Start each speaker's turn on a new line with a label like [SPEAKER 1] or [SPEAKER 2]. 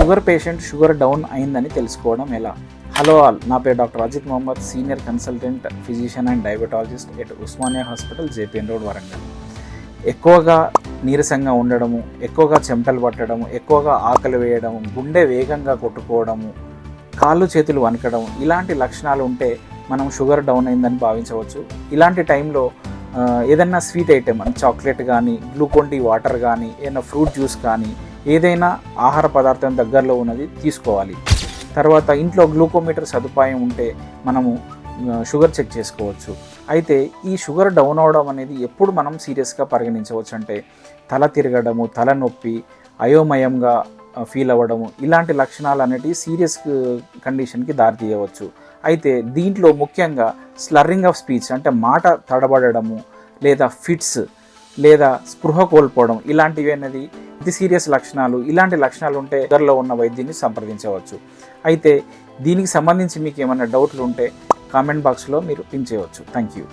[SPEAKER 1] Sugar patient sugar down అయిందని తెలుసుకోవడం ఎలా? హలో ఆల్, నా పేరు doctor Ajith Mohammed, senior consultant physician and diabetologist at Osmania hospital, JPN road, Warangal. ఎక్కువగా నీరసంగా ఉండడము, ఎక్కువగా చెమటలు పట్టడము, ఎక్కువగా ఆకలి వేయడము, గుండె వేగంగా కొట్టుకోవడము, కాళ్ళు చేతులు వణకడం, ఇలాంటి లక్షణాలు ఉంటే మనం షుగర్ డౌన్ అయిందని భావించవచ్చు. ఇలాంటి టైంలో ఏదైనా స్వీట్ ఐటెం అంటే చాక్లెట్ కానీ, గ్లూకోన్ డి వాటర్ కానీ, ఏదైనా ఫ్రూట్ జ్యూస్ కానీ, ఏదైనా ఆహార పదార్థం దగ్గరలో ఉన్నది తీసుకోవాలి. తర్వాత ఇంట్లో గ్లూకోమీటర్ సదుపాయం ఉంటే మనము షుగర్ చెక్ చేసుకోవచ్చు. అయితే ఈ షుగర్ డౌన్ అవడం అనేది ఎప్పుడు మనం సీరియస్గా పరిగణించవచ్చు అంటే తల తిరగడము, తలనొప్పి, అయోమయంగా ఫీల్ అవ్వడము, ఇలాంటి లక్షణాలు అనేటివి సీరియస్ కండిషన్కి దారితీయవచ్చు. అయితే దీంట్లో ముఖ్యంగా స్లర్రింగ్ ఆఫ్ స్పీచ్ అంటే మాట తడబడము, లేదా ఫిట్స్, లేదా స్పృహ కోల్పోవడం, ఇలాంటివి అనేది ఇది సీరియస్ లక్షణాలు. ఇలాంటి లక్షణాలు ఉంటే దగ్గరలో ఉన్న వైద్యుని సంప్రదించవచ్చు. అయితే దీనికి సంబంధించి మీకు ఏమైనా డౌట్లు ఉంటే కామెంట్ బాక్స్లో మీరు పిన్ చేయవచ్చు. Thank you.